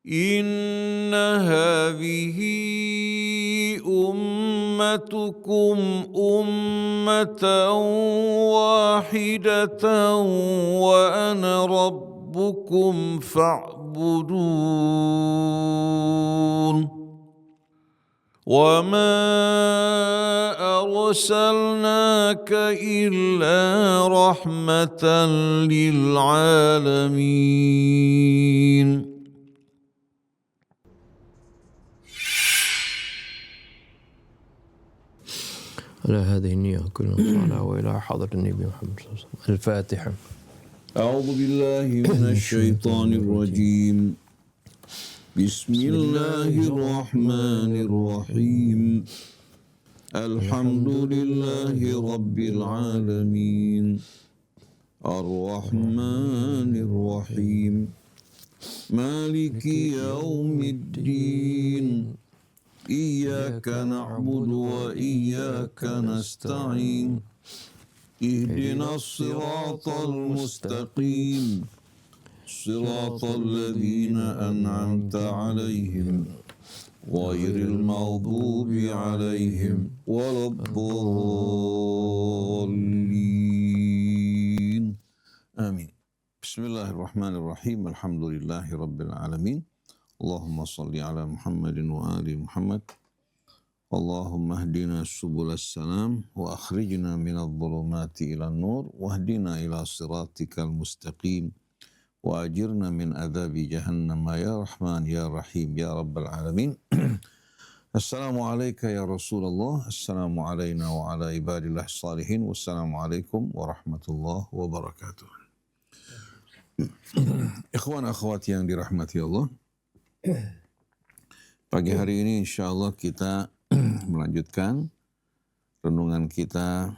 إن هذه أمتكم أمة واحدة وأنا ربكم فاعبدون وما أرسلناك إلا رحمة للعالمين. على هذه النية كلنا صلاة وإلى حضرة النبي محمد صلى الله عليه وسلم. الفاتحة. أعوذ بالله من الشيطان الرجيم. بسم الله الرحمن الرحيم. الحمد لله رب العالمين الرحمن الرحيم مالك يوم الدين إياك نعبد وإياك نستعين اهدنا الصراط المستقيم صراط الذين أنعمت عليهم غير المغضوب عليهم ولا الضالين آمين. بسم الله الرحمن الرحيم. الحمد لله رب العالمين. اللهم صل على محمد وآل محمد. اللهم اهدنا سبل السلام وأخرجنا من الظلمات إلى النور واهدنا إلى صراطك المستقيم وأجرنا من عذاب جهنم يا رحمن يا رحيم يا رب العالمين. السلام عليك يا رسول الله. السلام علينا وعلى عباد الله الصالحين. والسلام عليكم ورحمة الله وبركاته. Ikhwan akhwat yang dirahmati Allah, pagi hari ini insya Allah kita melanjutkan renungan kita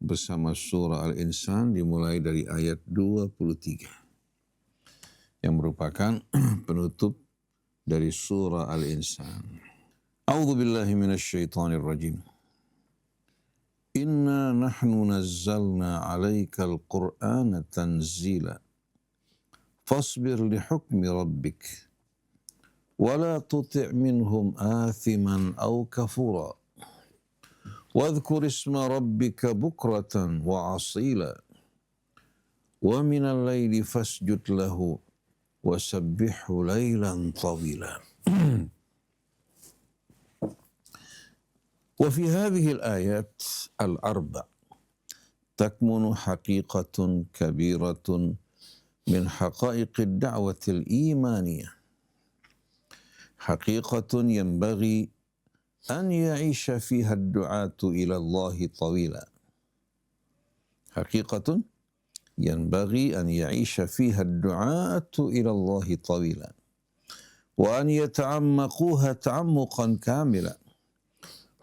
bersama surah Al-Insan dimulai dari ayat 23 yang merupakan penutup dari surah Al-Insan. A'udzu billahi minasyaitonir rajim. Inna nahnu nazzalna 'alaikal Qur'ana tanzila. Fasbir li hukmi rabbik. ولا تطع منهم آثما أو كفورا واذكر اسم ربك بكرة وعصيلا ومن الليل فاسجد له وسبحه ليلا طويلا. وفي هذه الآيات الأربع تكمن حقيقة كبيرة من حقائق الدعوة الإيمانية، حقيقة ينبغي أن يعيش فيها الدعاة إلى الله طويلا، حقيقة ينبغي أن يعيش فيها الدعاة إلى الله طويلا وأن يتعمقوها تعمقا كاملا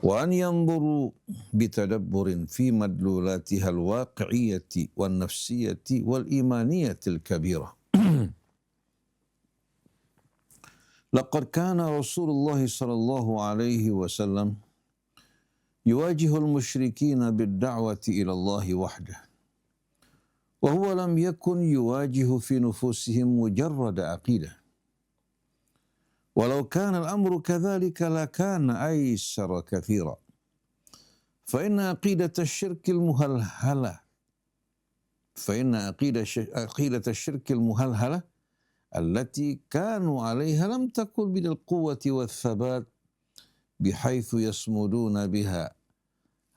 وأن ينظروا بتدبر في مدلولاتها الواقعية والنفسية والإيمانية الكبيرة. لقد كان رسول الله صلى الله عليه وسلم يواجه المشركين بالدعوة إلى الله وحده، وهو لم يكن يواجه في نفوسهم مجرد عقيدة، ولو كان الأمر كذلك لكان أيسر كثيرا، فإن عقيدة الشرك المهلهلة التي كانوا عليها لم تكن من القوة والثبات بحيث يصمدون بها،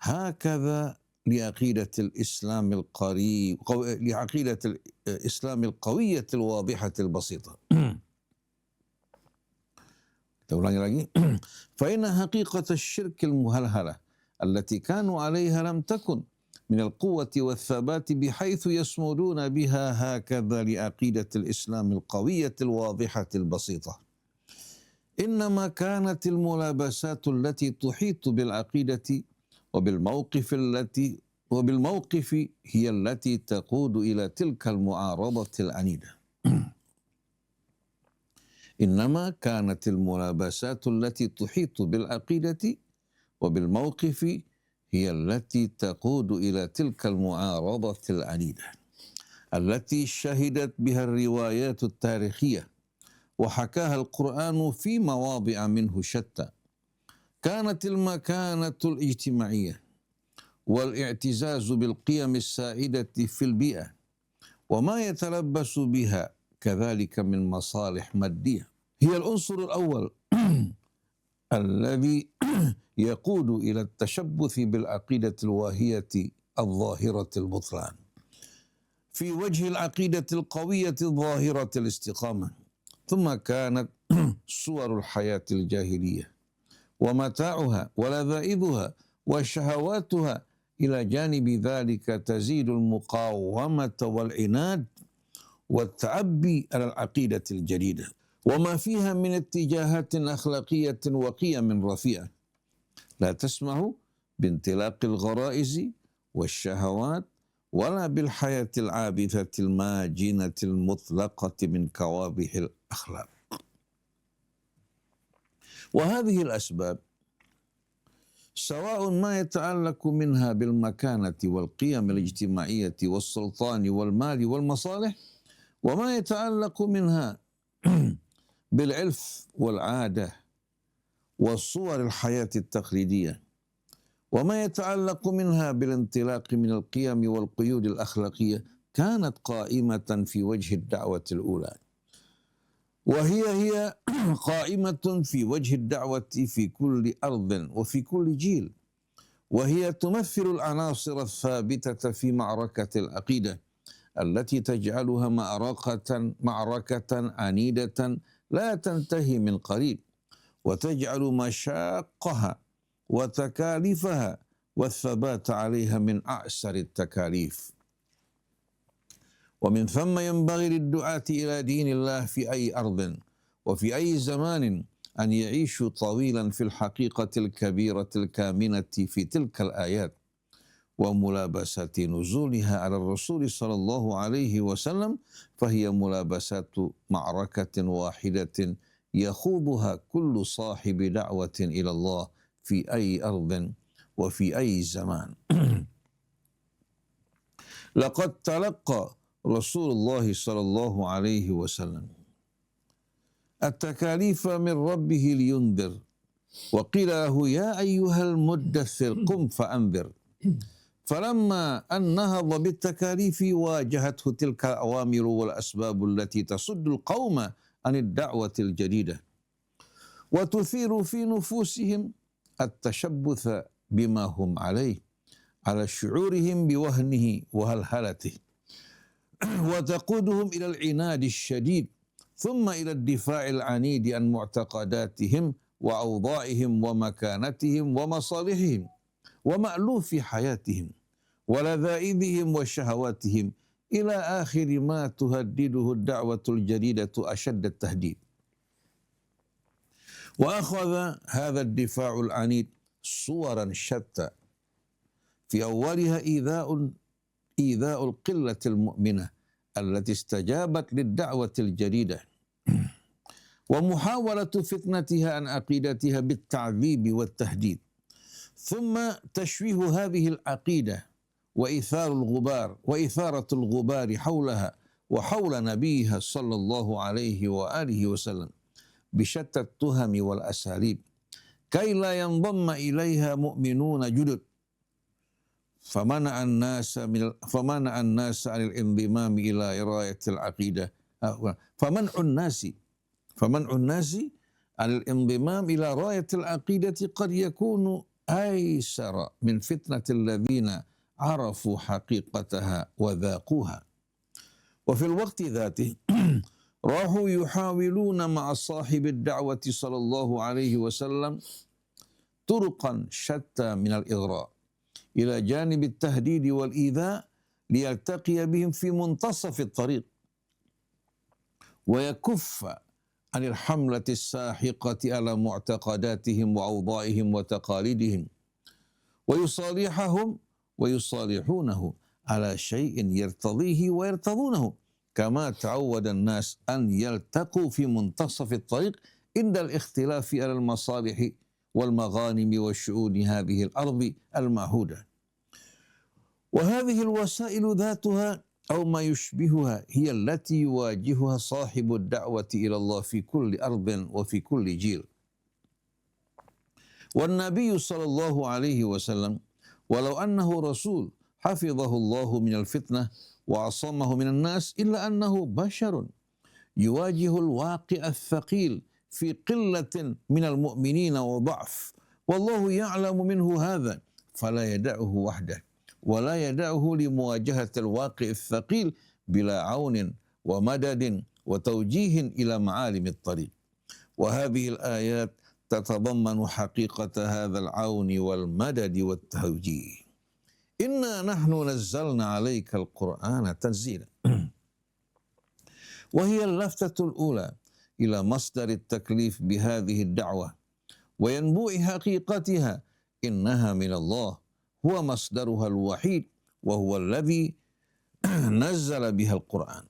هكذا لعقيدة الإسلام القوية الواضحة البسيطة. فإن حقيقة الشرك المهلهلة التي كانوا عليها لم تكن من القوة والثبات بحيث يصمدون بها، هكذا لعقيدة الإسلام القوية الواضحة البسيطة. إنما كانت الملابسات التي تحيط بالعقيدة وبالموقف هي التي تقود إلى تلك المعارضة العنيدة. إنما كانت الملابسات التي تحيط بالعقيدة وبالموقف هي التي تقود إلى تلك المعارضة العنيدة التي شهدت بها الروايات التاريخية وحكاها القرآن في مواضع منه شتى. كانت المكانة الاجتماعية والاعتزاز بالقيم السائدة في البيئة وما يتلبس بها كذلك من مصالح مادية هي العنصر الأول الذي يقود إلى التشبث بالعقيدة الواهية الظاهرة البطلان في وجه العقيدة القوية الظاهرة الاستقامة. ثم كانت صور الحياة الجاهلية ومتاعها ولذائذها وشهواتها إلى جانب ذلك تزيد المقاومة والعناد والتعبي على العقيدة الجديدة وما فيها من اتجاهات أخلاقية وقيم رفيعة لا تسمح بانطلاق الغرائز والشهوات ولا بالحياة العابثة الماجنة المطلقة من كوابح الأخلاق. وهذه الأسباب سواء ما يتعلق منها بالمكانة والقيم الاجتماعية والسلطان والمال والمصالح وما يتعلق منها بالعرف والعادة وصور الحياة التقليدية وما يتعلق منها بالانطلاق من القيم والقيود الأخلاقية كانت قائمة في وجه الدعوة الأولى وهي قائمة في وجه الدعوة في كل أرض وفي كل جيل وهي تمثل العناصر الثابتة في معركة العقيدة التي تجعلها معركة عنيدة لا تنتهي من قريب وتجعل مشاقها وتكاليفها والثبات عليها من أعسر التكاليف. ومن ثم ينبغي للدعاة إلى دين الله في أي أرض وفي أي زمان أن يعيشوا طويلا في الحقيقة الكبيرة الكامنة في تلك الآيات وملابسة نزولها على الرسول صلى الله عليه وسلم فهي ملابسات معركة واحدة يخوضها كل صاحب دعوة إلى الله في أي أرض وفي أي زمان. لقد تلقى رسول الله صلى الله عليه وسلم التكاليف من ربه لينذر وقيل له يا أيها المدثر قم فأنذر فلما أن نهض بالتكاليف واجهته تلك الأوامر والأسباب التي تصد القوم عن الدعوة الجديدة وتثير في نفوسهم التشبث بما هم عليه على شعورهم بوهنه وهلهلته وتقودهم إلى العناد الشديد ثم إلى الدفاع العنيد عن معتقداتهم وأوضاعهم ومكانتهم ومصالحهم ومألوف حياتهم ولذائذهم وشهواتهم إلى آخر ما تهدده الدعوة الجديدة أشد التهديد. وأخذ هذا الدفاع العنيد صورا شتى في أولها إيذاء القلة المؤمنة التي استجابت للدعوة الجديدة ومحاولة فتنتها عن عقيدتها بالتعذيب والتهديد ثم تشويه هذه العقيدة وإثارة الغبار حولها وحول نبيها صلى الله عليه وآله وسلم بشتى التهم والأساليب كي لا ينضم إليها مؤمنون جدد فمنع الناس عن الانضمام إلى راية العقيدة فمنع الناس عن الانضمام إلى راية العقيدة قد يكون أيسر من فتنة الذين عرفوا حقيقتها وذاقوها. وفي الوقت ذاته راحوا يحاولون مع صاحب الدعوة صلى الله عليه وسلم طرقا شتى من الإغراء إلى جانب التهديد والإيذاء ليلتقي بهم في منتصف الطريق ويكف عن الحملة الساحقة على معتقداتهم وأوضاعهم وتقاليدهم ويصالحهم ويصالحونه على شيء يرتضيه ويرتضونه كما تعود الناس أن يلتقوا في منتصف الطريق عند الاختلاف على المصالح والمغانم وشؤون هذه الأرض المعهودة. وهذه الوسائل ذاتها أو ما يشبهها هي التي يواجهها صاحب الدعوة إلى الله في كل أرض وفي كل جيل. والنبي صلى الله عليه وسلم ولو أنه رسول حفظه الله من الفتنة وعصمه من الناس إلا أنه بشر يواجه الواقع الثقيل في قلة من المؤمنين وضعف، والله يعلم منه هذا فلا يدعه وحده ولا يدعه لمواجهة الواقع الثقيل بلا عون ومدد وتوجيه إلى معالم الطريق. وهذه الآيات تتضمن حقيقة هذا العون والمدد والتوجيه. إنا نحن نزلنا عليك القرآن تنزيلا، وهي اللفتة الأولى إلى مصدر التكليف بهذه الدعوة وينبوع حقيقتها، إنها من الله، هو مصدرها الوحيد وهو الذي نزل بها القرآن،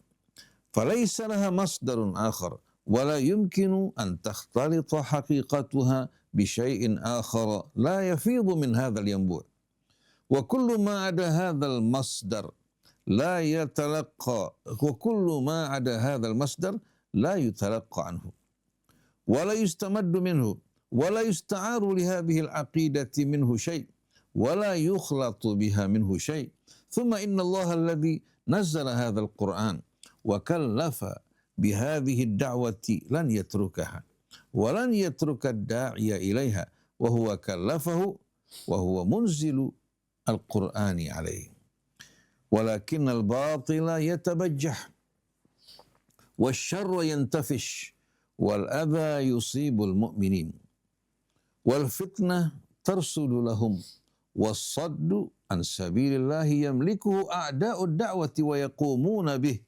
فليس لها مصدر آخر ولا يمكن أن تختلط حقيقتها بشيء آخر لا يفيض من هذا الينبوع. وكل ما عدا هذا المصدر لا يتلقى لا يتلقى عنه ولا يستمد منه ولا يستعار لهذه العقيدة منه شيء ولا يخلط بها منه شيء. ثم إن الله الذي نزل هذا القرآن وكلف بهذه الدعوة لن يتركها ولن يترك الداعي إليها، وهو كلفه وهو منزل القرآن عليه. ولكن الباطل يتبجح والشر ينتفش والأذى يصيب المؤمنين والفتنة ترسل لهم والصد عن سبيل الله يملكه أعداء الدعوة ويقومون به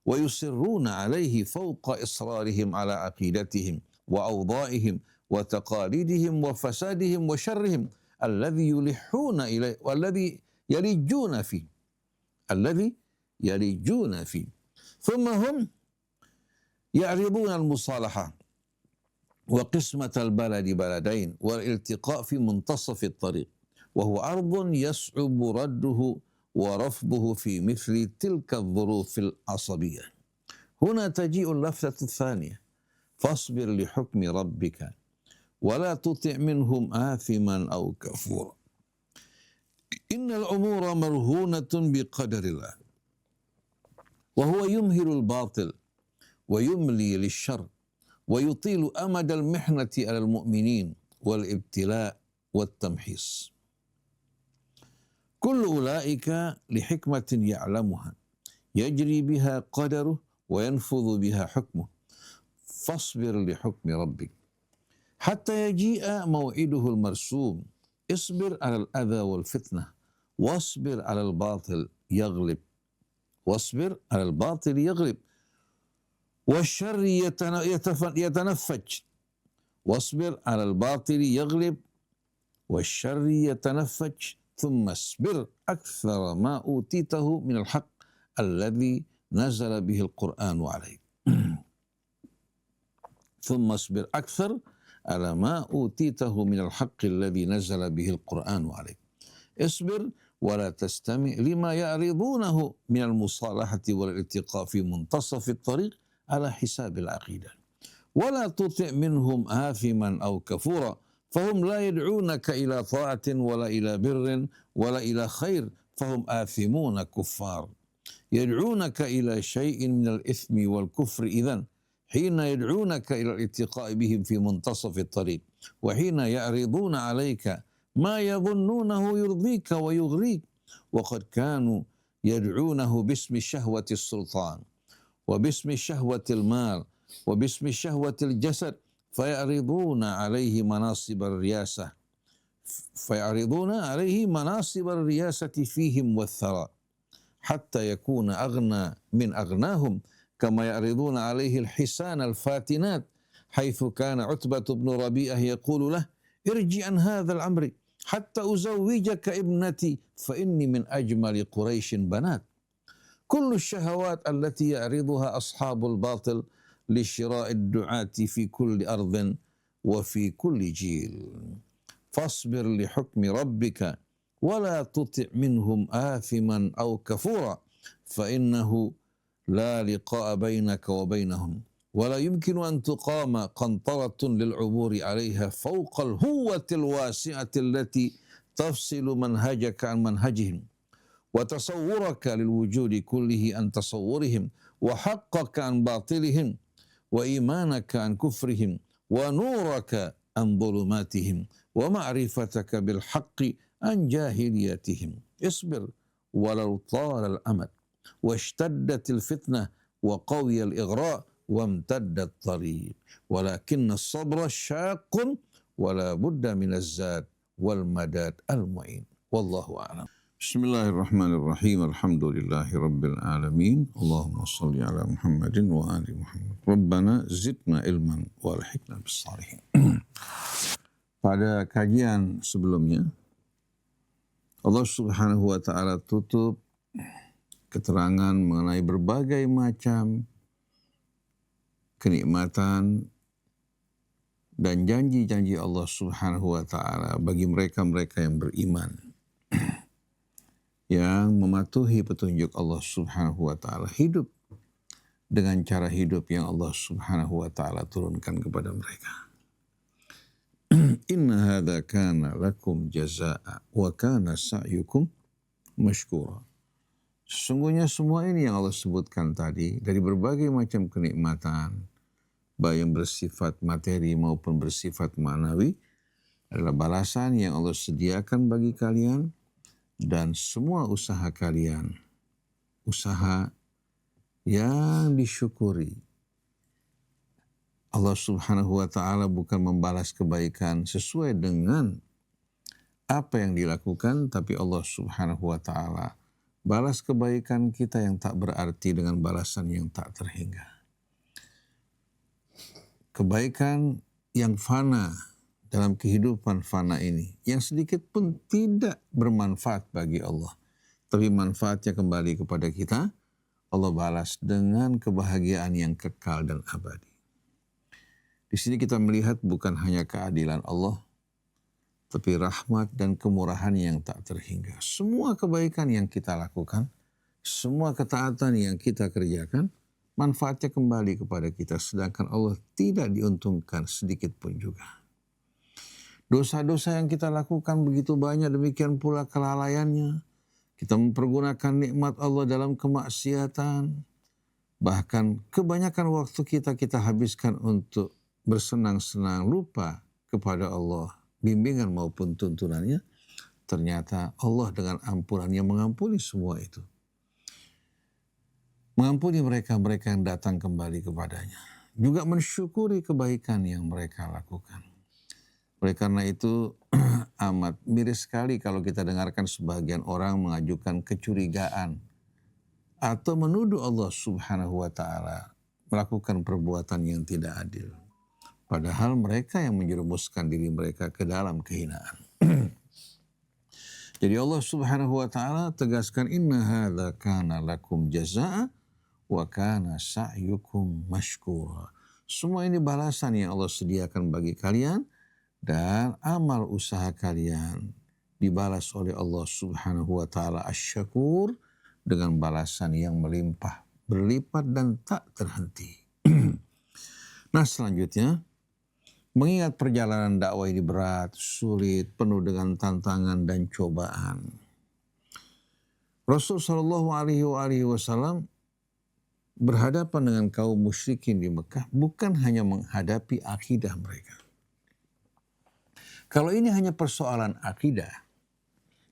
ويصرون عليه فوق إصرارهم على عقيدتهم وأوضاعهم وتقاليدهم وفسادهم وشرهم الذي يلحون إليه والذي يلجون فيه. ثم هم يعرضون المصالحة وقسمة البلد بلدين والالتقاء في منتصف الطريق، وهو أرض يصعب رده ورفضه في مثل تلك الظروف العصبية. هنا تجيء اللفتة الثانية: فاصبر لحكم ربك ولا تطع منهم آثما أو كفورا. إن الأمور مرهونة بقدر الله، وهو يمهل الباطل ويملي للشر ويطيل أمد المحنة على المؤمنين والابتلاء والتمحيص. كل أولئك لحكمة يعلمها يجري بها قدره وينفذ بها حكمه. فاصبر لحكم ربك حتى يجيء موعده المرسوم. اصبر على الأذى والفتنة واصبر على الباطل يغلب والشر يتنفج. واصبر على الباطل يغلب والشر يتنفج ثم اصبر أكثر ما أوتيته من الحق الذي نزل به القرآن عليك. ثم اصبر أكثر على ما أوتيته من الحق الذي نزل به القرآن عليك. اصبر ولا تستمع لما يعرضونه من المصالحة والالتقاء في منتصف الطريق على حساب العقيدة، ولا تطع منهم آثما أو كفورا، فهم لا يدعونك إلى طاعة ولا إلى بر ولا إلى خير، فهم آثمون كفار. يدعونك إلى شيء من الإثم والكفر إذن حين يدعونك إلى الالتقاء بهم في منتصف الطريق، وحين يعرضون عليك ما يظنونه يرضيك ويغريك، وقد كانوا يدعونه باسم شهوة السلطان وباسم شهوة المال وباسم شهوة الجسد، فيعرضون عليه مناصب الرياسة فيهم والثراء حتى يكون أغنى من أغناهم، كما يعرضون عليه الحسان الفاتنات، حيث كان عتبة بن ربيعة يقول له: ارجع عن هذا الأمر حتى أزوجك ابنتي فإني من أجمل قريش بنات. كل الشهوات التي يعرضها أصحاب الباطل لشراء الدعاة في كل أرض وفي كل جيل. فاصبر لحكم ربك ولا تطع منهم آثما أو كفورا، فإنه لا لقاء بينك وبينهم ولا يمكن أن تقام قنطرة للعبور عليها فوق الهوة الواسعة التي تفصل منهجك عن منهجهم وتصورك للوجود كله عن تصورهم وحقك عن باطلهم وإيمانك عن كفرهم ونورك عن ظلماتهم ومعرفتك بالحق عن جاهليتهم اصبر ولو طال الأمد واشتدت الفتنة وقوي الإغراء وامتد الطريق ولكن الصبر شاق ولا بد من الزاد والمداد المعين والله أعلم. Bismillahirrahmanirrahim. Alhamdulillahirabbil alamin. Allahumma shalli ala Muhammadin wa ali Muhammad. Rabbana zidna ilman wa alhiqna bis shalihin. Pada kajian sebelumnya Allah Subhanahu wa taala tutup keterangan mengenai berbagai macam kenikmatan dan janji-janji Allah Subhanahu wa taala bagi mereka-mereka yang beriman, yang mematuhi petunjuk Allah Subhanahu wa taala, hidup dengan cara hidup yang Allah Subhanahu wa taala turunkan kepada mereka. Inna hadza kana lakum jazaa'a wa kana sa'yukum mashkura. Sesungguhnya semua ini yang Allah sebutkan tadi dari berbagai macam kenikmatan, baik yang bersifat materi maupun bersifat manawi, adalah balasan yang Allah sediakan bagi kalian. Dan semua usaha kalian, usaha yang disyukuri. Allah Subhanahu wa taala bukan membalas kebaikan sesuai dengan apa yang dilakukan, tapi Allah Subhanahu wa taala balas kebaikan kita yang tak berarti dengan balasan yang tak terhingga. Kebaikan yang fana dalam kehidupan fana ini, yang sedikit pun tidak bermanfaat bagi Allah, tapi manfaatnya kembali kepada kita, Allah balas dengan kebahagiaan yang kekal dan abadi. Di sini kita melihat bukan hanya keadilan Allah, tapi rahmat dan kemurahan yang tak terhingga. Semua kebaikan yang kita lakukan, semua ketaatan yang kita kerjakan, manfaatnya kembali kepada kita, sedangkan Allah tidak diuntungkan sedikit pun juga. Dosa-dosa yang kita lakukan begitu banyak, demikian pula kelalaiannya. Kita mempergunakan nikmat Allah dalam kemaksiatan. Bahkan kebanyakan waktu kita habiskan untuk bersenang-senang, lupa kepada Allah, bimbingan maupun tuntunannya. Ternyata Allah dengan ampunannya mengampuni semua itu. Mengampuni mereka-mereka yang datang kembali kepadanya. Juga mensyukuri kebaikan yang mereka lakukan. Oleh karena itu amat miris sekali kalau kita dengarkan sebagian orang mengajukan kecurigaan atau menuduh Allah Subhanahu wa taala melakukan perbuatan yang tidak adil. Padahal mereka yang menjerumuskan diri mereka ke dalam kehinaan. Jadi Allah Subhanahu wa taala tegaskan inna hadza kana lakum jazaa'a wa kana sa'yukum mashkura. Semua ini balasan yang Allah sediakan bagi kalian. Dan amal usaha kalian dibalas oleh Allah Subhanahu wa taala asy-syakur dengan balasan yang melimpah, berlipat dan tak terhenti. Nah, selanjutnya, mengingat perjalanan dakwah ini berat, sulit, penuh dengan tantangan dan cobaan. Rasul sallallahu alaihi wasallam berhadapan dengan kaum musyrikin di Mekah bukan hanya menghadapi akidah mereka. Kalau ini hanya persoalan akidah,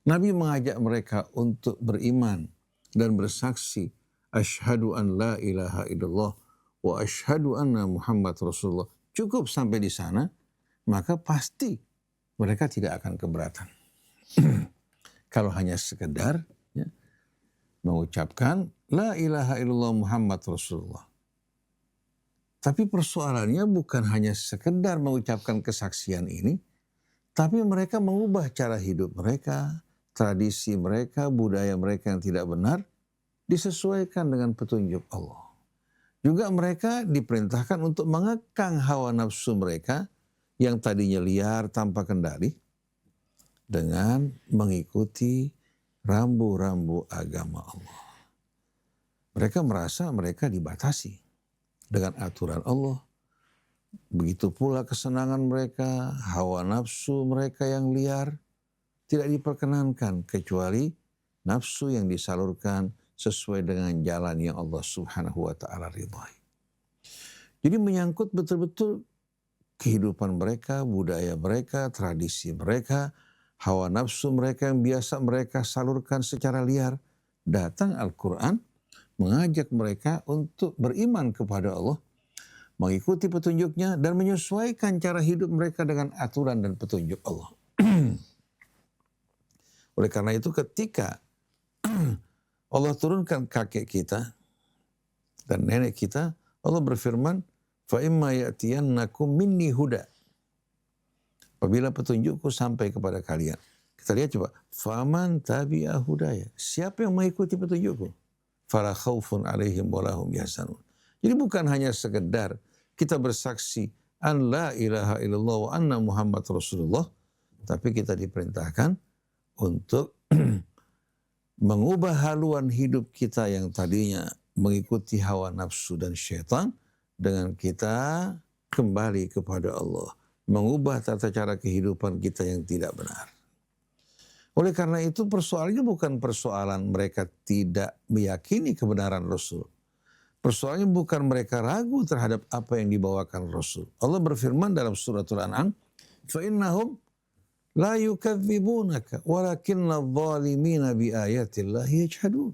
Nabi mengajak mereka untuk beriman dan bersaksi, asyhadu an la ilaha illallah wa asyhadu anna Muhammad Rasulullah. Cukup sampai di sana, maka pasti mereka tidak akan keberatan. Kalau hanya sekedar mengucapkan la ilaha illallah Muhammad Rasulullah. Tapi persoalannya bukan hanya sekedar mengucapkan kesaksian ini, tapi mereka mengubah cara hidup mereka, tradisi mereka, budaya mereka yang tidak benar, disesuaikan dengan petunjuk Allah. Juga mereka diperintahkan untuk mengekang hawa nafsu mereka yang tadinya liar tanpa kendali dengan mengikuti rambu-rambu agama Allah. Mereka merasa mereka dibatasi dengan aturan Allah. Begitu pula kesenangan mereka, hawa nafsu mereka yang liar tidak diperkenankan kecuali nafsu yang disalurkan sesuai dengan jalan yang Allah Subhanahu wa taala ridhai. Jadi menyangkut betul-betul kehidupan mereka, budaya mereka, tradisi mereka, hawa nafsu mereka yang biasa mereka salurkan secara liar. Datang Al-Quran mengajak mereka untuk beriman kepada Allah, mengikuti petunjuknya dan menyesuaikan cara hidup mereka dengan aturan dan petunjuk Allah. Oleh karena itu ketika Allah turunkan kakek kita dan nenek kita, Allah berfirman, فَإِمَّا يَأْتِيَنَّكُمْ مِنِّي هُدَى. Apabila petunjukku sampai kepada kalian. Kita lihat coba. فَمَنْ تَبِعَ هُدَيَ. Siapa yang mengikuti petunjukku? فَلَا خَوْفٌ عَلَيْهِمْ وَلَا هُمْ يَحْزَنُونَ. Jadi bukan hanya sekedar kita bersaksi an la ilaha illallah wa anna Muhammad Rasulullah, tapi kita diperintahkan untuk mengubah haluan hidup kita yang tadinya mengikuti hawa nafsu dan syaitan dengan kita kembali kepada Allah, mengubah tata cara kehidupan kita yang tidak benar. Oleh karena itu persoalannya bukan persoalan mereka tidak meyakini kebenaran Rasul. Persoalannya bukan mereka ragu terhadap apa yang dibawakan Rasul. Allah berfirman dalam suratul An'am, فَإِنَّهُمْ لَا يُكَذِّبُونَكَ وَلَكِنَّ الظَّالِمِينَ بِآيَاتِ اللَّهِ يَجْحَدُونَ.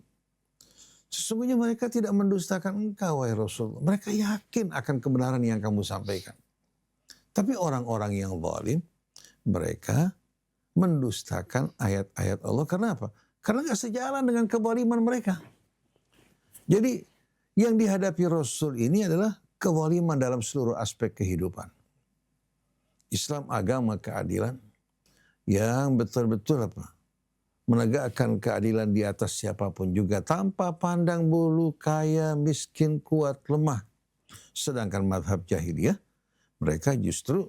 Sesungguhnya mereka tidak mendustakan engkau, wahai Rasul. Mereka yakin akan kebenaran yang kamu sampaikan. Tapi orang-orang yang zalim, mereka mendustakan ayat-ayat Allah. Karena apa? Karena gak sejalan dengan kezaliman mereka. Jadi yang dihadapi Rasul ini adalah kezaliman dalam seluruh aspek kehidupan. Islam agama keadilan yang betul-betul apa? Menegakkan keadilan di atas siapapun juga tanpa pandang bulu, kaya, miskin, kuat, lemah. Sedangkan madhab jahiliyah, mereka justru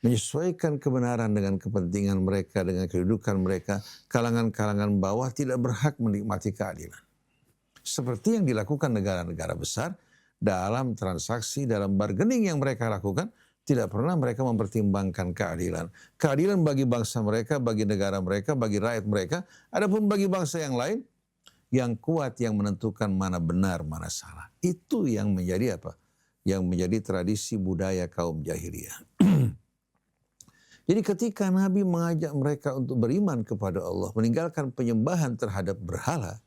menyesuaikan kebenaran dengan kepentingan mereka, dengan kedudukan mereka. Kalangan-kalangan bawah tidak berhak menikmati keadilan. Seperti yang dilakukan negara-negara besar dalam transaksi, dalam bargaining yang mereka lakukan, tidak pernah mereka mempertimbangkan keadilan. Keadilan bagi bangsa mereka, bagi negara mereka, bagi rakyat mereka. Adapun bagi bangsa yang lain, yang kuat yang menentukan mana benar, mana salah. Itu yang menjadi apa? Yang menjadi tradisi budaya kaum jahiliyah. Jadi ketika Nabi mengajak mereka untuk beriman kepada Allah, meninggalkan penyembahan terhadap berhala,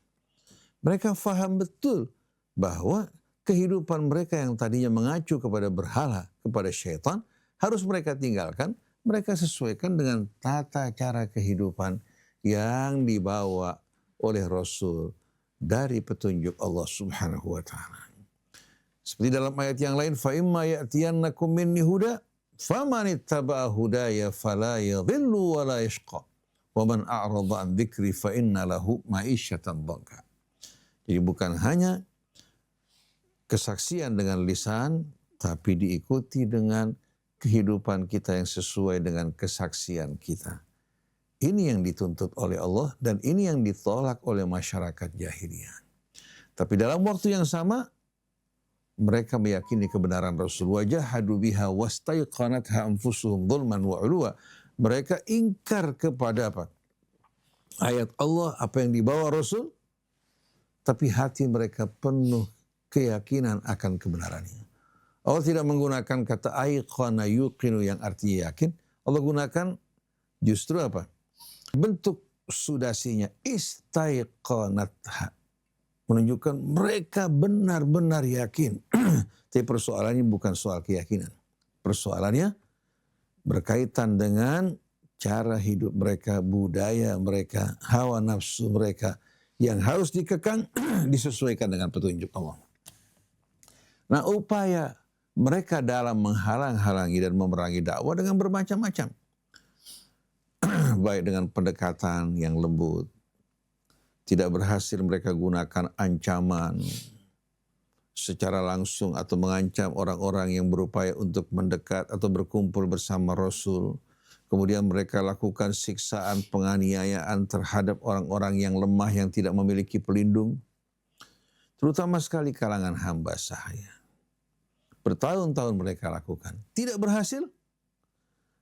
mereka faham betul bahwa kehidupan mereka yang tadinya mengacu kepada berhala, kepada syaitan, harus mereka tinggalkan, mereka sesuaikan dengan tata cara kehidupan yang dibawa oleh Rasul dari petunjuk Allah Subhanahu wa taala. Seperti dalam ayat yang lain, فَإِمَّا يَأْتِيَنَّكُمْ مِنِّي هُدًى فَمَنِ اتَّبَعَ هُدَايَ فَلَا يَضِلُّ وَلَا يَشْقَى وَمَنْ أَعْرَضَ عَنْ ذِكْرِي فَإِنَّ لَهُ مَعِيشَةً ضَنكًا. Jadi bukan hanya kesaksian dengan lisan, tapi diikuti dengan kehidupan kita yang sesuai dengan kesaksian kita. Ini yang dituntut oleh Allah dan ini yang ditolak oleh masyarakat jahiliyah. Tapi dalam waktu yang sama, mereka meyakini kebenaran Rasul. Wajahadu biha wastaiqanatha anfusuhum dhulman wa 'uluwa. Mereka ingkar kepada apa? Ayat Allah, apa yang dibawa Rasul, tapi hati mereka penuh keyakinan akan kebenarannya. Allah tidak menggunakan kata aiqana yuqinu yang artinya yakin. Allah gunakan justru apa? Bentuk sudasinya istaiqanatha. Menunjukkan mereka benar-benar yakin. Tapi persoalannya bukan soal keyakinan. Persoalannya berkaitan dengan cara hidup mereka, budaya mereka, hawa nafsu mereka yang harus dikekang, disesuaikan dengan petunjuk Allah. Nah, upaya mereka dalam menghalang-halangi dan memerangi dakwah dengan bermacam-macam. Baik dengan pendekatan yang lembut, tidak berhasil mereka gunakan ancaman secara langsung atau mengancam orang-orang yang berupaya untuk mendekat atau berkumpul bersama Rasul. Kemudian mereka lakukan siksaan, penganiayaan terhadap orang-orang yang lemah yang tidak memiliki pelindung. terutama sekali kalangan hamba sahaya. Bertahun-tahun mereka lakukan. Tidak berhasil,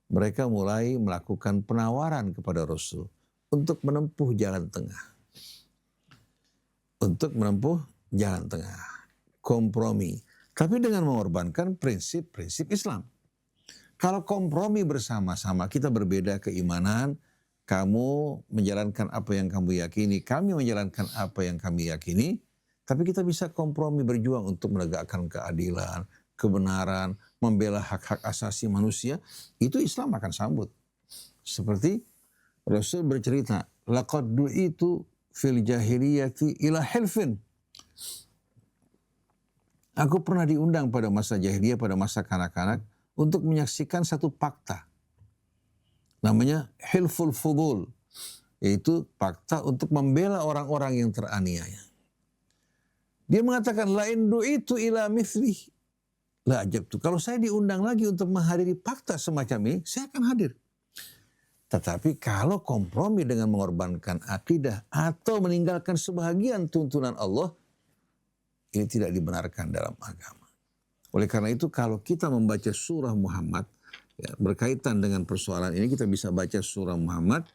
mereka mulai melakukan penawaran kepada Rasul untuk menempuh jalan tengah. Untuk menempuh jalan tengah. Kompromi. Tapi dengan mengorbankan prinsip-prinsip Islam. Kalau kompromi bersama-sama, kita berbeda keimanan, kamu menjalankan apa yang kamu yakini, kami menjalankan apa yang kami yakini, tapi kita bisa kompromi berjuang untuk menegakkan keadilan, kebenaran, membela hak-hak asasi manusia, itu Islam akan sambut. Seperti Rasul bercerita, laqad du'itu fil jahiliyati ila hilfin. Aku pernah diundang pada masa jahiliyah, pada masa kanak-kanak, untuk menyaksikan satu fakta. Namanya hilful fudul, yaitu fakta untuk membela orang-orang yang teraniaya. Dia mengatakan, lain du'itu ila mithlih. La ajabtu. Kalau saya diundang lagi untuk menghadiri fakta semacam ini, saya akan hadir. Tetapi kalau kompromi dengan mengorbankan akidah atau meninggalkan sebahagian tuntunan Allah, ini tidak dibenarkan dalam agama. Oleh karena itu kalau kita membaca surah Muhammad, ya, berkaitan dengan persoalan ini kita bisa baca surah Muhammad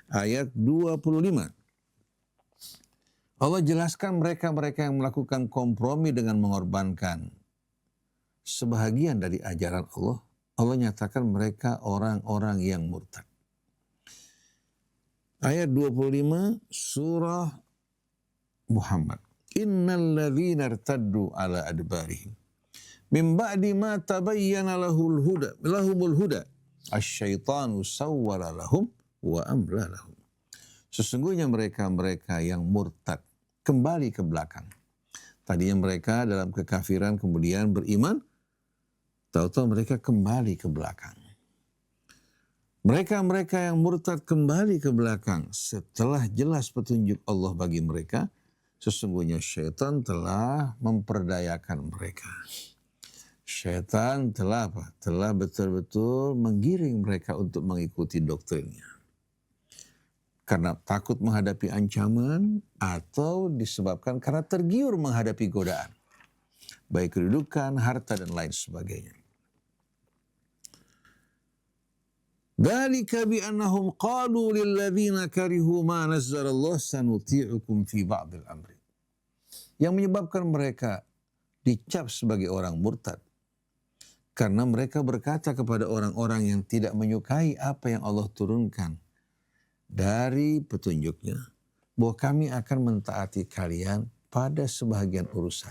ayat 25. Allah jelaskan mereka-mereka yang melakukan kompromi dengan mengorbankan sebahagian dari ajaran Allah. Allah nyatakan mereka orang-orang yang murtad. Ayat 25 surah Muhammad. Innal ladzina irtaddu ala adbarihim min ba'di ma tabayyana lahumul huda asyaitanu sawwara lahum wa amla lahum. Sesungguhnya mereka-mereka yang murtad kembali ke belakang. Tadinya mereka dalam kekafiran kemudian beriman, tahu-tahu mereka kembali ke belakang. Mereka-mereka yang murtad kembali ke belakang setelah jelas petunjuk Allah bagi mereka, sesungguhnya syaitan telah memperdayakan mereka. Syaitan telah apa? Telah betul-betul menggiring mereka untuk mengikuti doktrinnya. Karena takut menghadapi ancaman atau disebabkan karena tergiur menghadapi godaan. Baik kedudukan, harta, dan lain sebagainya. Dzalika bi annahum qalu lil ladzina karihu ma nazzala Allah sanuti'ukum fi ba'dil amri. Yang menyebabkan mereka dicap sebagai orang murtad karena mereka berkata kepada orang-orang yang tidak menyukai apa yang Allah turunkan dari petunjuknya, bahwa kami akan mentaati kalian pada sebahagian urusan.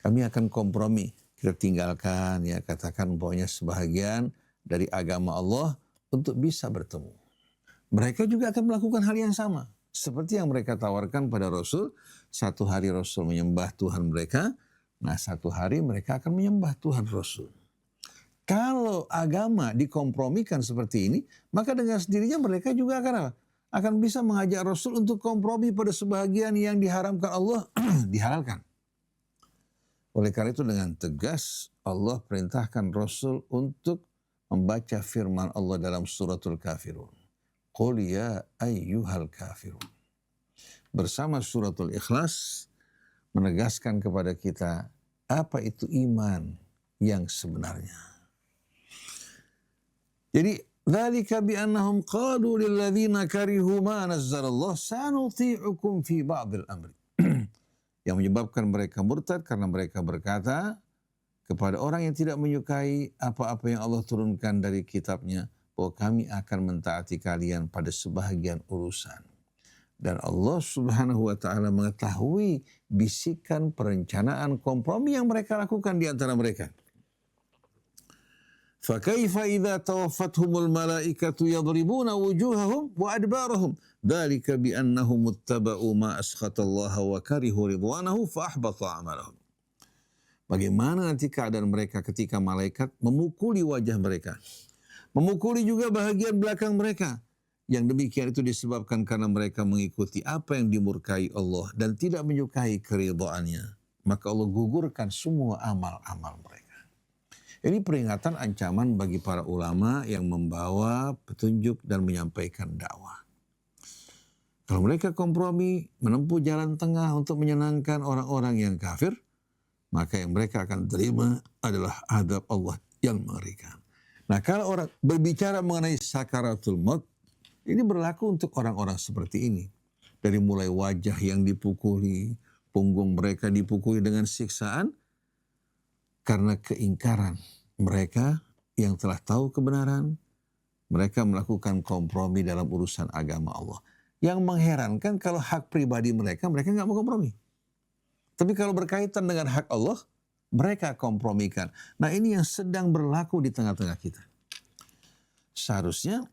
Kami akan kompromi, kita tinggalkan ya, katakan pokoknya sebahagian dari agama Allah untuk bisa bertemu. Mereka juga akan melakukan hal yang sama. Seperti yang mereka tawarkan pada Rasul, satu hari Rasul menyembah Tuhan mereka, nah satu hari mereka akan menyembah Tuhan Rasul. Kalau agama dikompromikan seperti ini, maka dengan sendirinya mereka juga akan apa? Akan bisa mengajak Rasul untuk kompromi pada sebahagian yang diharamkan Allah, dihalalkan. Oleh karena itu dengan tegas Allah perintahkan Rasul untuk membaca firman Allah dalam suratul Kafirun. Qul ya ayyuhal kafirun. Bersama suratul Ikhlas menegaskan kepada kita apa itu iman yang sebenarnya. Jadi, dzalika bi annahum qalu lil ladzina karihu ma nazzalallah sanuti'ukum fi ba'dil amri. Yang menyebabkan mereka murtad karena mereka berkata kepada orang yang tidak menyukai apa-apa yang Allah turunkan dari kitabnya, bahwa kami akan mentaati kalian pada sebahagian urusan. Dan Allah Subhanahu wa ta'ala mengetahui bisikan perencanaan kompromi yang mereka lakukan di antara mereka. فَكَيْفَ إِذَا تَوَفَّتْهُمُ الْمَلَائِكَةُ يَضْرِبُونَ وُجُوهَهُمْ وَأَدْبَارَهُمْ ذَلِكَ بِأَنَّهُمُ اتَّبَعُوا مَا أَسْخَطَ اللَّهَ وَكَرِهُوا رِضْوَانَهُ فَأَحْبَطَ أَعْمَالَهُمْ. Bagaimana nanti keadaan mereka ketika malaikat memukuli wajah mereka, memukuli juga bahagian belakang mereka. Yang demikian itu disebabkan karena mereka mengikuti apa yang dimurkai Allah dan tidak menyukai keridhaannya. Maka Allah gugurkan semua amal-amal mereka. Ini peringatan ancaman bagi para ulama yang membawa petunjuk dan menyampaikan dakwah. Kalau mereka kompromi, menempuh jalan tengah untuk menyenangkan orang-orang yang kafir, maka yang mereka akan terima adalah azab Allah yang mengerikan. Nah, kalau orang berbicara mengenai sakaratul maut, ini berlaku untuk orang-orang seperti ini. Dari mulai wajah yang dipukuli, punggung mereka dipukuli dengan siksaan, karena keingkaran mereka yang telah tahu kebenaran, mereka melakukan kompromi dalam urusan agama Allah. Yang mengherankan kalau hak pribadi mereka nggak mau kompromi. Tapi kalau berkaitan dengan hak Allah, mereka kompromikan. Nah, ini yang sedang berlaku di tengah-tengah kita. Seharusnya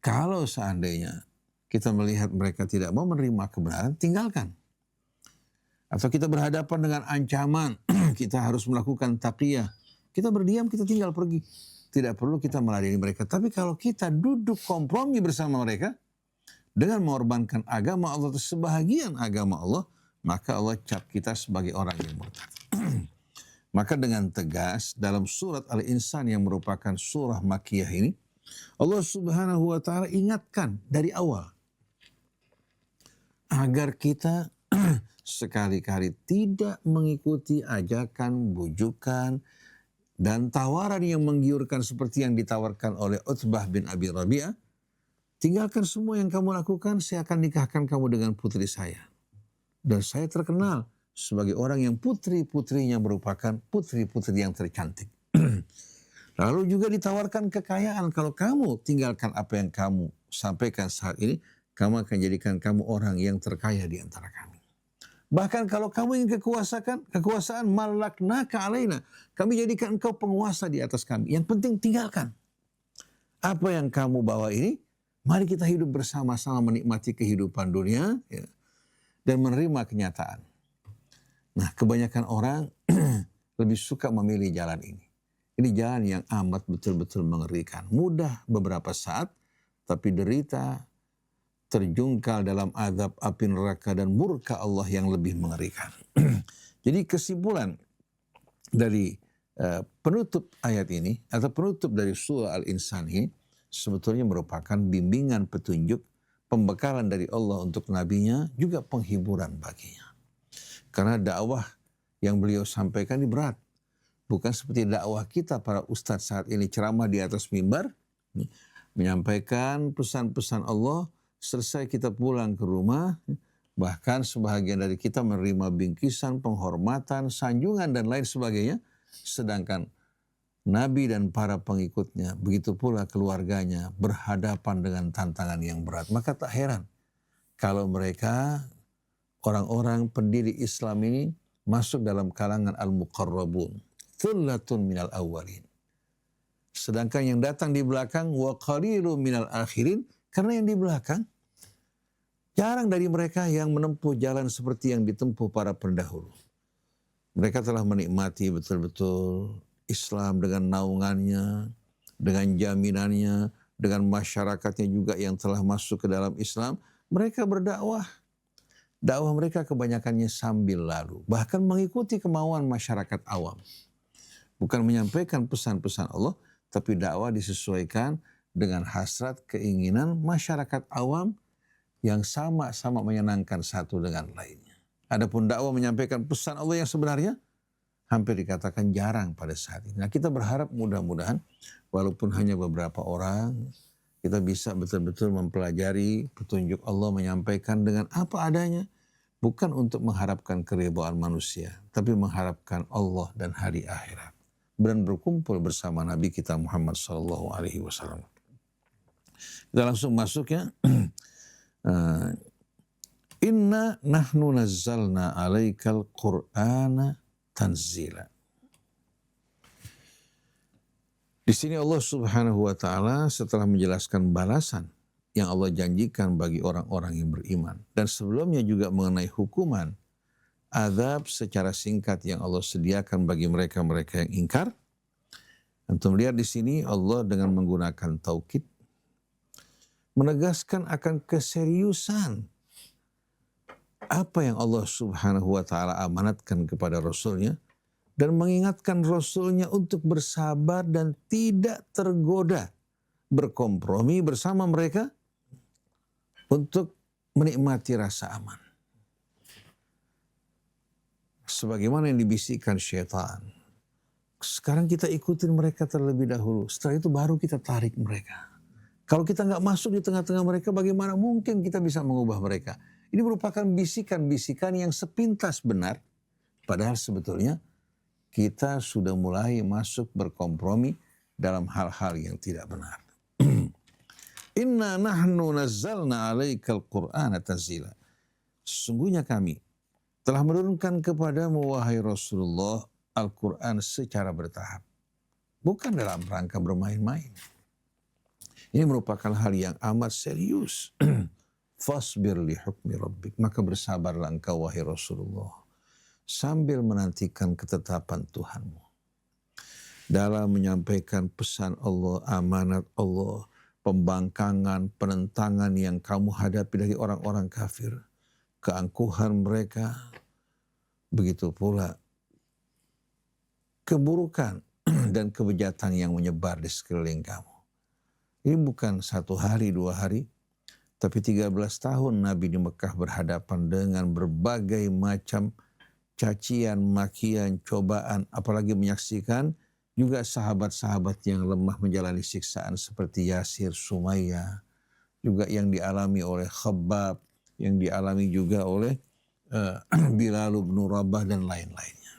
kalau seandainya kita melihat mereka tidak mau menerima kebenaran, tinggalkan. Atau kita berhadapan dengan ancaman, kita harus melakukan taqiyah. Kita berdiam, kita tinggal pergi. Tidak perlu kita meladeni mereka. Tapi kalau kita duduk kompromi bersama mereka, dengan mengorbankan agama Allah atau sebahagian agama Allah, maka Allah cap kita sebagai orang yang murtad. Maka dengan tegas dalam surat Al-Insan yang merupakan surah Makkiyah ini, Allah Subhanahu wa taala ingatkan dari awal agar kita sekali-kali tidak mengikuti ajakan, bujukan, dan tawaran yang menggiurkan seperti yang ditawarkan oleh Utbah bin Abi Rabi'ah. Tinggalkan semua yang kamu lakukan, saya akan nikahkan kamu dengan putri saya. Dan saya terkenal sebagai orang yang putri-putrinya merupakan putri-putri yang tercantik. Lalu juga ditawarkan kekayaan. Kalau kamu tinggalkan apa yang kamu sampaikan saat ini, kamu akan jadikan kamu orang yang terkaya di antara kami. Bahkan kalau kamu ingin kekuasaan malaknaka alaina, kami jadikan engkau penguasa di atas kami. Yang penting tinggalkan. Apa yang kamu bawa ini, mari kita hidup bersama-sama menikmati kehidupan dunia ya, dan menerima kenyataan. Nah, kebanyakan orang lebih suka memilih jalan ini. Ini jalan yang amat betul-betul mengerikan. Mudah beberapa saat, tapi derita, terjungkal dalam azab api neraka dan murka Allah yang lebih mengerikan. Jadi kesimpulan dari penutup ayat ini, atau penutup dari surah Al-Insan ini, sebetulnya merupakan bimbingan petunjuk, pembekalan dari Allah untuk nabinya, juga penghiburan baginya. Karena dakwah yang beliau sampaikan ini berat. Bukan seperti dakwah kita para ustadz saat ini ceramah di atas mimbar, menyampaikan pesan-pesan Allah, selesai kita pulang ke rumah, bahkan sebahagian dari kita menerima bingkisan, penghormatan, sanjungan dan lain sebagainya, sedangkan Nabi dan para pengikutnya, begitu pula keluarganya berhadapan dengan tantangan yang berat. Maka tak heran kalau mereka, orang-orang pendiri Islam ini, masuk dalam kalangan al-muqarrabun. Thullatun minal awwalin. Sedangkan yang datang di belakang, wa qalilun minal akhirin. Karena yang di belakang, jarang dari mereka yang menempuh jalan seperti yang ditempuh para pendahulu. Mereka telah menikmati betul-betul Islam dengan naungannya, dengan jaminannya, dengan masyarakatnya juga yang telah masuk ke dalam Islam. Mereka berdakwah. Dakwah mereka kebanyakannya sambil lalu. Bahkan mengikuti kemauan masyarakat awam. Bukan menyampaikan pesan-pesan Allah, tapi dakwah disesuaikan dengan hasrat keinginan masyarakat awam yang sama-sama menyenangkan satu dengan lainnya. Adapun dakwah menyampaikan pesan Allah yang sebenarnya, hampir dikatakan jarang pada saat ini. Nah, kita berharap mudah-mudahan walaupun hanya beberapa orang, kita bisa betul-betul mempelajari petunjuk Allah, menyampaikan dengan apa adanya. Bukan untuk mengharapkan keridhaan manusia, tapi mengharapkan Allah dan hari akhirat. Dan berkumpul bersama Nabi kita Muhammad SAW. Kita langsung masuk ya. Inna nahnu nazzalna alaikal Qur'ana tanzila. Di sini Allah Subhanahu wa taala setelah menjelaskan balasan yang Allah janjikan bagi orang-orang yang beriman, dan sebelumnya juga mengenai hukuman azab secara singkat yang Allah sediakan bagi mereka-mereka yang ingkar. Antum lihat di sini Allah dengan menggunakan taukid menegaskan akan keseriusan apa yang Allah Subhanahu wa taala amanatkan kepada Rasulnya, dan mengingatkan Rasulnya untuk bersabar dan tidak tergoda berkompromi bersama mereka untuk menikmati rasa aman. Sebagaimana yang dibisikkan syaitan. Sekarang kita ikutin mereka terlebih dahulu. Setelah itu baru kita tarik mereka. Kalau kita nggak masuk di tengah-tengah mereka, bagaimana mungkin kita bisa mengubah mereka? Ini merupakan bisikan-bisikan yang sepintas benar. Padahal sebetulnya kita sudah mulai masuk berkompromi dalam hal-hal yang tidak benar. Inna nahnu nazzalna alaikal qur'ana tanzila. Sesungguhnya kami telah menurunkan kepadamu wahai Rasulullah Al-Quran secara bertahap. Bukan dalam rangka bermain-main. Ini merupakan hal yang amat serius. Fasbir li hukmi rabbik. Maka bersabarlah engkau wahai Rasulullah. Sambil menantikan ketetapan Tuhanmu. Dalam menyampaikan pesan Allah, amanat Allah, pembangkangan, penentangan yang kamu hadapi dari orang-orang kafir. Keangkuhan mereka. Begitu pula keburukan dan kebejatan yang menyebar di sekeliling kamu. Ini bukan 1 hari, 2 hari, tapi 13 tahun Nabi di Mekah berhadapan dengan berbagai macam cacian, makian, cobaan, apalagi menyaksikan juga sahabat-sahabat yang lemah menjalani siksaan seperti Yasir, Sumayyah, juga yang dialami oleh Khabbab, yang dialami juga oleh Bilal bin Rabah dan lain-lainnya.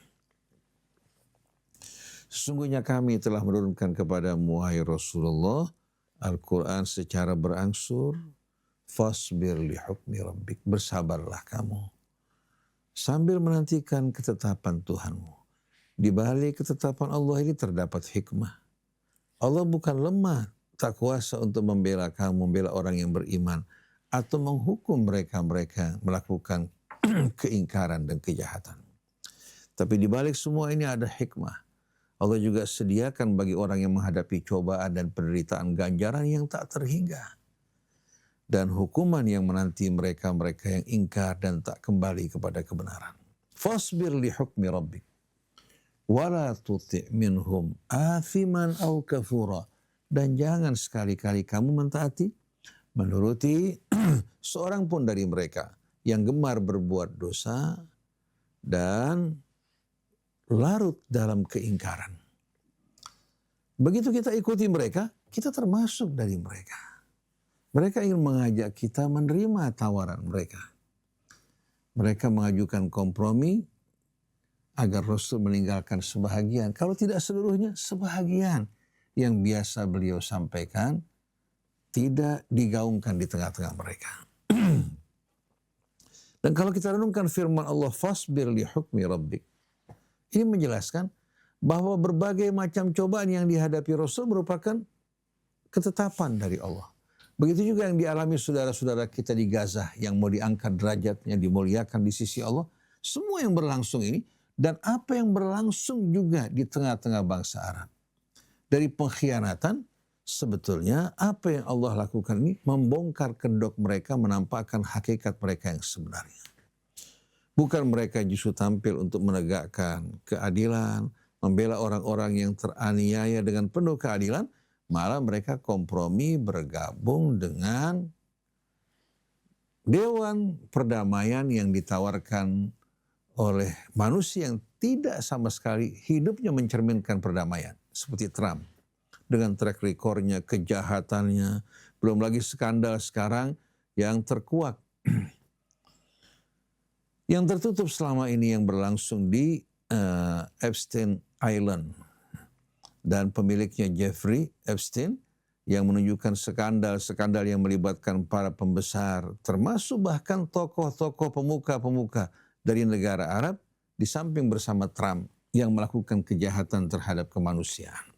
Sesungguhnya kami telah menurunkan kepadamu wahai Rasulullah Al-Quran secara berangsur. Fasbir li hukmi rabbik. Bersabarlah kamu. Sambil menantikan ketetapan Tuhanmu. Di balik ketetapan Allah ini terdapat hikmah. Allah bukan lemah, tak kuasa untuk membela kamu, membela orang yang beriman. Atau menghukum mereka-mereka melakukan keingkaran dan kejahatan. Tapi di balik semua ini ada hikmah. Allah juga sediakan bagi orang yang menghadapi cobaan dan penderitaan ganjaran yang tak terhingga. Dan hukuman yang menanti mereka-mereka yang ingkar dan tak kembali kepada kebenaran. Fasbir li hukmi rabbik. Wala tuti' minhum athiman aw kafura. Dan jangan sekali-kali kamu mentaati, menuruti seorang pun dari mereka yang gemar berbuat dosa dan larut dalam keingkaran. Begitu kita ikuti mereka, kita termasuk dari mereka. Mereka ingin mengajak kita menerima tawaran mereka. Mereka mengajukan kompromi agar Rasul meninggalkan sebahagian. Kalau tidak seluruhnya, sebahagian yang biasa beliau sampaikan tidak digaungkan di tengah-tengah mereka. Dan kalau kita renungkan firman Allah, fasbir li hukmi rabbik. Ini menjelaskan bahwa berbagai macam cobaan yang dihadapi Rasul merupakan ketetapan dari Allah. Begitu juga yang dialami saudara-saudara kita di Gaza yang mau diangkat derajatnya, dimuliakan di sisi Allah. Semua yang berlangsung ini dan apa yang berlangsung juga di tengah-tengah bangsa Arab. Dari pengkhianatan, sebetulnya apa yang Allah lakukan ini membongkar kedok mereka, menampakkan hakikat mereka yang sebenarnya. Bukan mereka justru tampil untuk menegakkan keadilan, membela orang-orang yang teraniaya dengan penuh keadilan, malah mereka kompromi bergabung dengan dewan perdamaian yang ditawarkan oleh manusia yang tidak sama sekali hidupnya mencerminkan perdamaian. Seperti Trump. Dengan track recordnya, kejahatannya, belum lagi skandal sekarang yang terkuak. Yang tertutup selama ini yang berlangsung di Epstein Island. Dan pemiliknya Jeffrey Epstein yang menunjukkan skandal-skandal yang melibatkan para pembesar, termasuk bahkan tokoh-tokoh pemuka-pemuka dari negara Arab, di samping bersama Trump yang melakukan kejahatan terhadap kemanusiaan.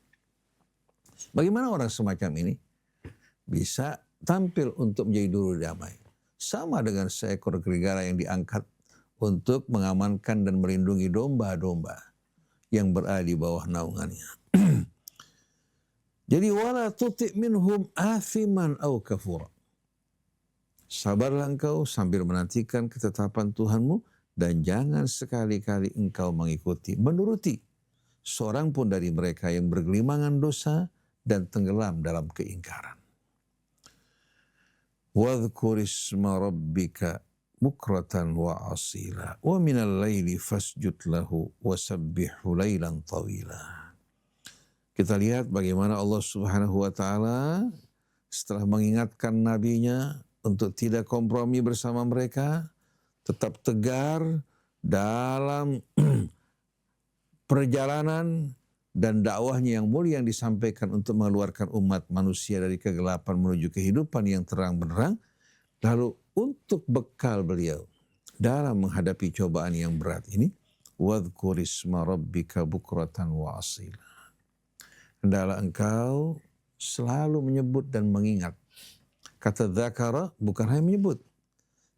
Bagaimana orang semacam ini bisa tampil untuk menjadi juru damai? Sama dengan seekor serigala yang diangkat untuk mengamankan dan melindungi domba-domba yang berada di bawah naungannya. Jadi wala tuti' minhum athiman aw kafura. Sabarlah engkau sambil menantikan ketetapan Tuhanmu dan jangan sekali-kali engkau mengikuti, menuruti seorang pun dari mereka yang bergelimangan dosa dan tenggelam dalam keingkaran. Wadhkur isma rabbika bukratan wa asila wa minal laili fasjud lahu wasabbihu lailan tawila. Kita lihat bagaimana Allah Subhanahu wa taala setelah mengingatkan nabinya untuk tidak kompromi bersama mereka, tetap tegar dalam perjalanan dan dakwahnya yang mulia yang disampaikan untuk mengeluarkan umat manusia dari kegelapan menuju kehidupan yang terang benderang. Lalu untuk bekal beliau dalam menghadapi cobaan yang berat ini, wadhkur isma rabbika bukratan wa asila. Hendaklah engkau selalu menyebut dan mengingat. Kata dzakara bukan hanya menyebut,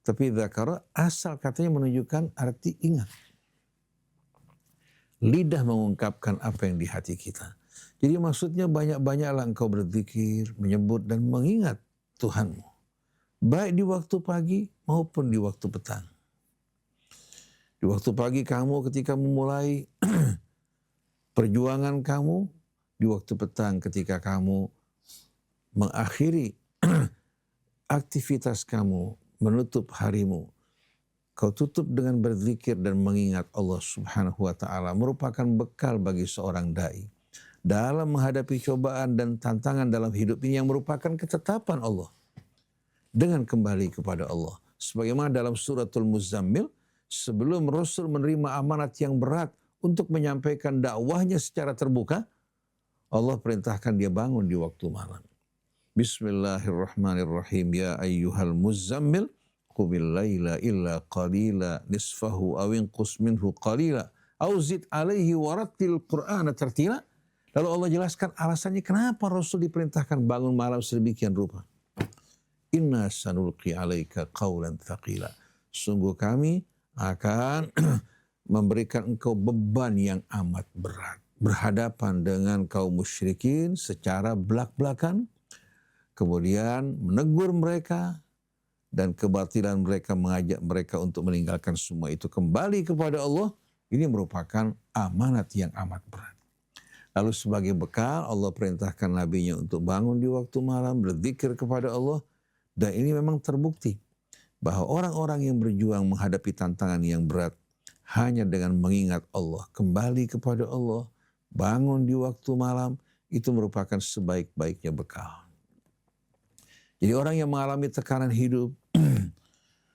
tapi dzakara asal katanya menunjukkan arti ingat. Lidah mengungkapkan apa yang di hati kita. Jadi maksudnya banyak-banyaklah engkau berzikir, menyebut dan mengingat Tuhanmu. Baik di waktu pagi maupun di waktu petang. Di waktu pagi kamu ketika memulai perjuangan kamu, di waktu petang ketika kamu mengakhiri aktivitas kamu, menutup harimu. Kau tutup dengan berzikir dan mengingat Allah Subhanahu wa ta'ala merupakan bekal bagi seorang da'i dalam menghadapi cobaan dan tantangan dalam hidup ini yang merupakan ketetapan Allah dengan kembali kepada Allah. Sebagaimana dalam suratul Muzammil, sebelum Rasul menerima amanat yang berat untuk menyampaikan dakwahnya secara terbuka, Allah perintahkan dia bangun di waktu malam. Bismillahirrahmanirrahim. Ya ayyuhal muzammil qumil laila illa qalila nisfahu aw inqus minhu qalila aw zid alaihi warattil qur'ana tartila. Lalu Allah jelaskan alasannya kenapa Rasul diperintahkan bangun malam sedemikian rupa. Inna sanulqi alaika qawlan thaqila. Sungguh kami akan memberikan engkau beban yang amat berat. Berhadapan dengan kaum musyrikin secara belak-belakan. Kemudian menegur mereka. Dan kebatilan mereka mengajak mereka untuk meninggalkan semua itu kembali kepada Allah. Ini merupakan amanat yang amat berat. Lalu sebagai bekal Allah perintahkan nabinya untuk bangun di waktu malam, berzikir kepada Allah. Dan ini memang terbukti bahwa orang-orang yang berjuang menghadapi tantangan yang berat hanya dengan mengingat Allah, kembali kepada Allah, bangun di waktu malam, itu merupakan sebaik-baiknya bekal. Jadi orang yang mengalami tekanan hidup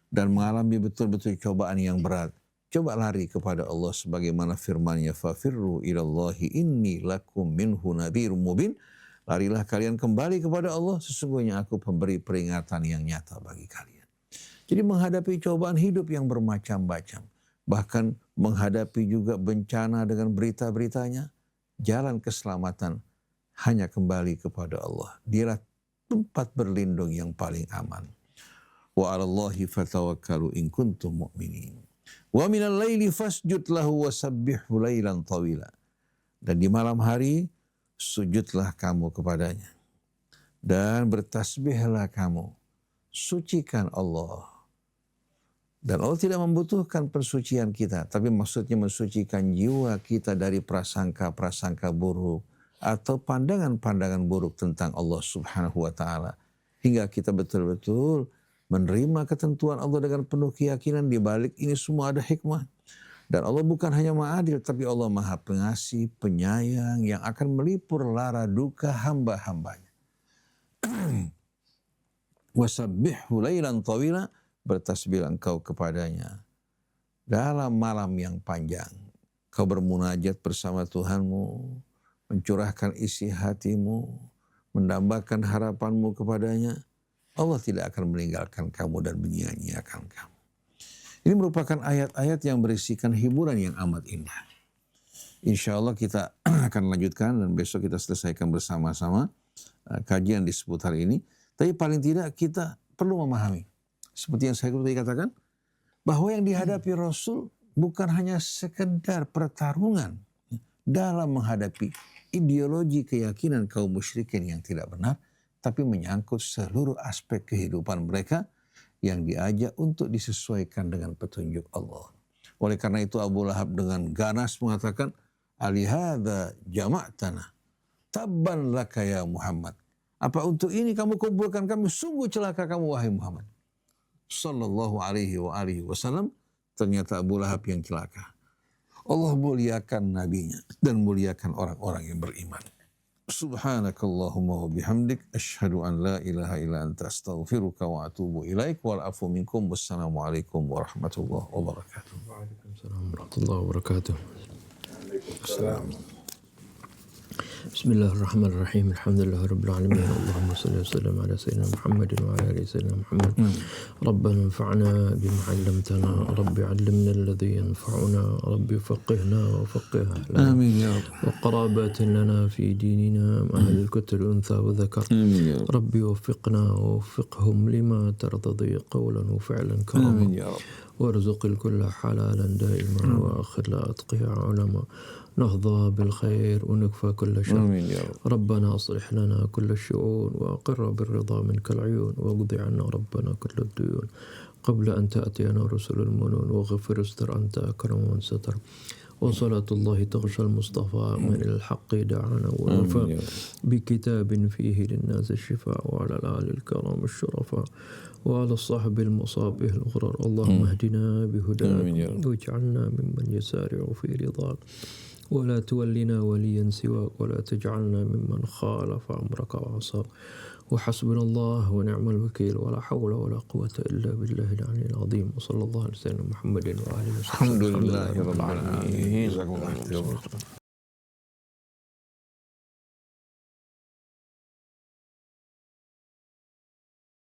dan mengalami betul-betul cobaan yang berat, coba lari kepada Allah sebagaimana firman-Nya, fafirru ilallahi inni lakum minhu nadhirum mubin. Larilah kalian kembali kepada Allah, sesungguhnya aku pemberi peringatan yang nyata bagi kalian. Jadi menghadapi cobaan hidup yang bermacam-macam, bahkan menghadapi juga bencana dengan berita-beritanya, jalan keselamatan hanya kembali kepada Allah. Dialah tempat berlindung yang paling aman. Wa 'alallahi fatawakkalu in kuntum mu'minin. Wa minal laili fasjud lahu wasabbihu lailan tawila. Dan di malam hari sujudlah kamu kepadanya dan bertasbihlah kamu, sucikan Allah. Dan Allah tidak membutuhkan pensucian kita, tapi maksudnya mensucikan jiwa kita dari prasangka-prasangka buruk atau pandangan-pandangan buruk tentang Allah Subhanahu wa ta'ala. Hingga kita betul-betul menerima ketentuan Allah dengan penuh keyakinan di balik ini semua ada hikmah. Dan Allah bukan hanya ma'adil, tapi Allah maha pengasih, penyayang yang akan melipur lara duka hamba-hambanya. Wasabbihu lailan tawila, bertasbih engkau kepadanya dalam malam yang panjang. Kau bermunajat bersama Tuhanmu, mencurahkan isi hatimu, mendambakan harapanmu kepadanya. Allah tidak akan meninggalkan kamu dan menyia-nyiakan kamu. Ini merupakan ayat-ayat yang berisikan hiburan yang amat indah. Insya Allah kita akan lanjutkan dan besok kita selesaikan bersama-sama kajian di seputar ini. Tapi paling tidak kita perlu memahami, seperti yang saya tadi katakan, bahwa yang dihadapi Rasul bukan hanya sekedar pertarungan dalam menghadapi ideologi keyakinan kaum musyrikin yang tidak benar, tapi menyangkut seluruh aspek kehidupan mereka yang diajak untuk disesuaikan dengan petunjuk Allah. Oleh karena itu Abu Lahab dengan ganas mengatakan, alihada jama'tana, tabban laka ya Muhammad. Apa untuk ini kamu kumpulkan kami? Sungguh celaka kamu wahai Muhammad sallallahu alaihi wasallam. Ternyata Abu Lahab yang celaka. Allah muliakan nabinya dan muliakan orang-orang yang beriman. Subhanakallahumma wa bihamdik asyhadu an la ilaha illa anta astaghfiruka wa atubu ilaik wal afu minkum. Wassalamualaikum warahmatullahi wabarakatuh. Waalaikumsalam warahmatullahi wabarakatuh. Assalam. Bismillahirrahmanirrahim. Alhamdulillahirabbil alamin. Allahumma shalli wa sallim ala sayyidina Muhammadin wa ala ali sayyidina Muhammad. Rabbana anfa'na bima 'allamtana, Rabbi 'allimna alladhi yanfa'una, Rabbi faqihna wa faqih ahlana. Amin ya Rabb. Wa qarabatin lana fi dinina ma al-kutul untha wa dhakar. Amin ya Rabb. Rabbi waffiqna wa waffiqhum lima tartadi qawlan wa fi'lan karama. Amin ya Rabb. وارزق الكل حلالا دائما واخر لا اتقياء علماء نهضى بالخير ونكفى كل شر. آمين يا رب. ربنا اصلح لنا كل الشؤون واقر بالرضا منك العيون واقض عنا ربنا كل الديون قبل ان تاتينا رسل المنون واغفر استر انت اكرم من ستر. وصلاة الله تغشى المصطفى من الحق دعانا ونفى بكتاب فيه للناس الشفاء وعلى الآل الكرام الشرفاء وعلى الصحب المصابه الغرر. اللهم اهدنا بهداك واجعلنا ممن يسارع في رضاك ولا تولنا وليا سواك ولا تجعلنا ممن خالف أمرك وعصاك. وحسبنا الله ونعم الوكيل ولا حول ولا قوة إلا بالله العلي العظيم. وصلى الله على سيدنا محمد وآله وصحبه. الحمد لله رب العالمين. جزاكم الله خيرا.